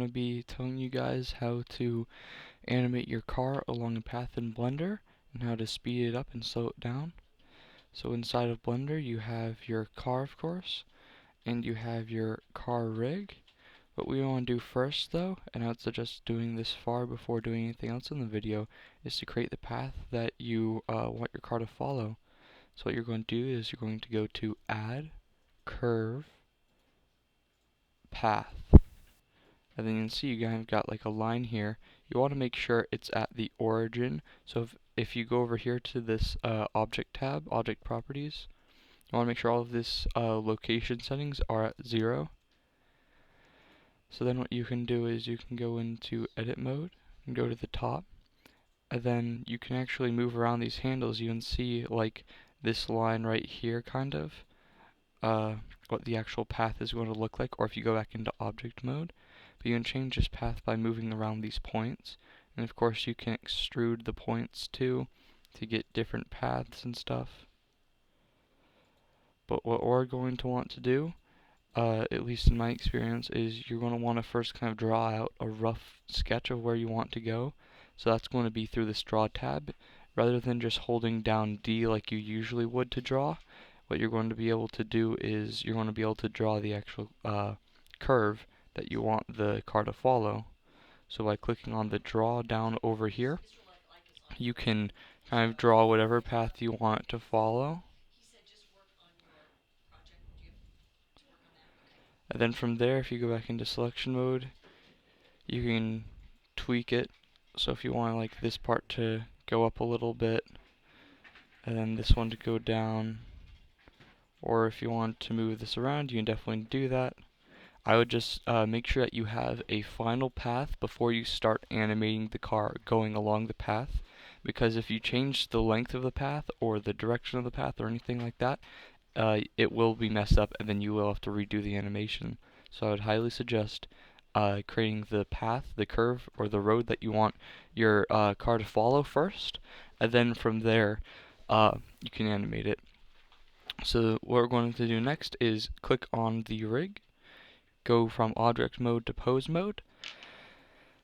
going to be telling you guys how to animate your car along a path in Blender and how to speed it up and slow it down. So inside of Blender you have your car, of course, and you have your car rig. What we want to do first though, and I would suggest doing this far before doing anything else in the video, is to create the path that you want your car to follow. So what you're going to do is you're going to go to Add, Curve, Path. And then you can see you kind of got like a line here. You want to make sure it's at the origin. So if you go over here to this object tab, object properties, you want to make sure all of this location settings are at 0. So then what you can do is you can go into edit mode and go to the top, and then you can actually move around these handles. You can see like this line right here kind of what the actual path is going to look like, or if you go back into object mode. But you can change this path by moving around these points, and of course you can extrude the points too to get different paths and stuff. But what we're going to want to do, at least in my experience, is you're going to want to first kind of draw out a rough sketch of where you want to go. So that's going to be through this draw tab. Rather than just holding down D like you usually would to draw, what you're going to be able to do is you're going to be able to draw the actual curve that you want the car to follow. So by clicking on the draw down over here, you can kind of draw whatever path you want it to follow. And then from there, if you go back into selection mode, you can tweak it. So if you want like this part to go up a little bit, and then this one to go down, or if you want to move this around, you can definitely do that. I would just make sure that you have a final path before you start animating the car going along the path, because if you change the length of the path or the direction of the path or anything like that, it will be messed up and then you will have to redo the animation. So I would highly suggest creating the path, the curve, or the road that you want your car to follow first, and then from there you can animate it. So what we're going to do next is click on the rig, go from object mode to pose mode.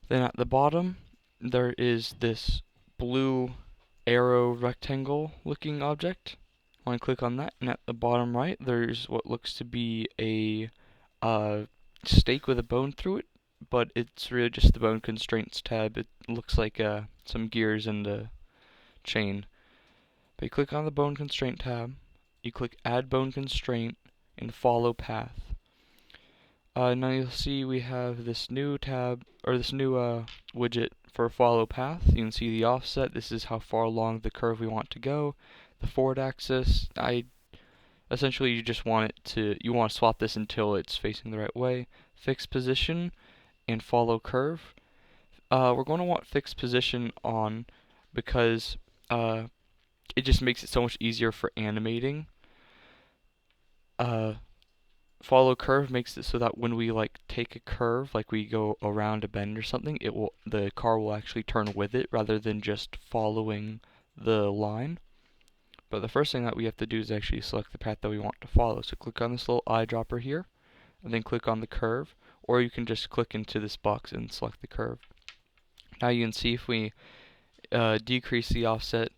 Then at the bottom there is this blue arrow rectangle looking object. I want to click on that, and at the bottom right there's what looks to be a stake with a bone through it, but it's really just the bone constraints tab. It looks like some gears and a chain. But you click on the bone constraint tab, you click add bone constraint and follow path. Now you'll see we have this new tab, or this new widget for follow path. You can see the offset. This is how far along the curve we want to go. The forward axis, essentially you just want you want to swap this until it's facing the right way. Fixed position and follow curve. We're going to want fixed position on because it just makes it so much easier for animating. Follow curve makes it so that when we like take a curve, like we go around a bend or something, the car will actually turn with it rather than just following the line. But the first thing that we have to do is actually select the path that we want to follow. So click on this little eyedropper here, and then click on the curve, or you can just click into this box and select the curve. Now you can see if we decrease the offset,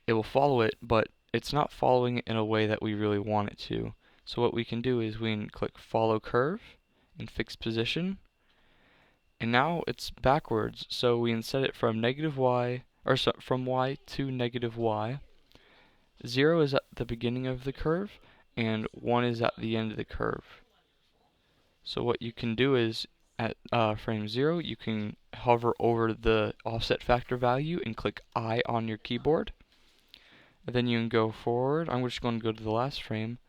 it will follow it, but it's not following it in a way that we really want it to. So what we can do is we can click follow curve and fix position, and now it's backwards. So we can set it from negative y, or from y to negative y. 0 is at the beginning of the curve, and 1 is at the end of the curve. So what you can do is at frame 0, you can hover over the offset factor value and click I on your keyboard. And then you can go forward. I'm just going to go to the last frame,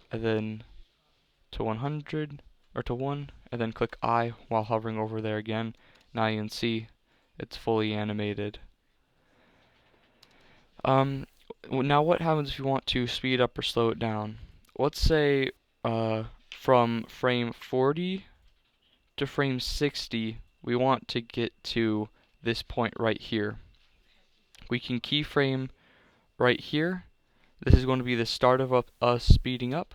and then to 100, or to 1, and then click I while hovering over there again. Now you can see it's fully animated. Now what happens if you want to speed up or slow it down? Let's say from frame 40 to frame 60, we want to get to this point right here. We can keyframe right here. This is going to be the start of us speeding up.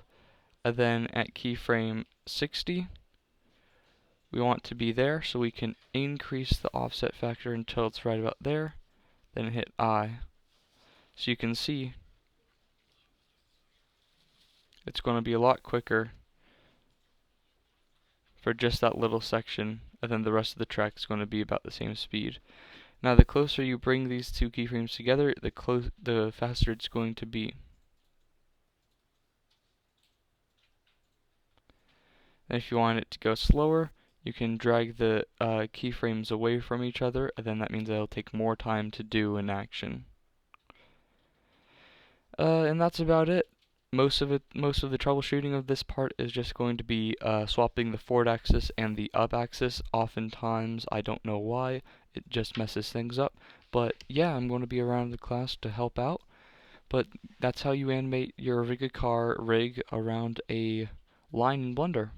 And then at keyframe 60, we want to be there, so we can increase the offset factor until it's right about there, then hit I. So you can see it's going to be a lot quicker for just that little section, and then the rest of the track is going to be about the same speed. Now the closer you bring these two keyframes together, the faster it's going to be. And if you want it to go slower, you can drag the keyframes away from each other, and then that means it'll take more time to do an action. And that's about it. Most of the troubleshooting of this part is just going to be swapping the forward axis and the up axis. Oftentimes, I don't know why, it just messes things up. But yeah, I'm going to be around the class to help out. But that's how you animate your rigacar rig around a line in Blender.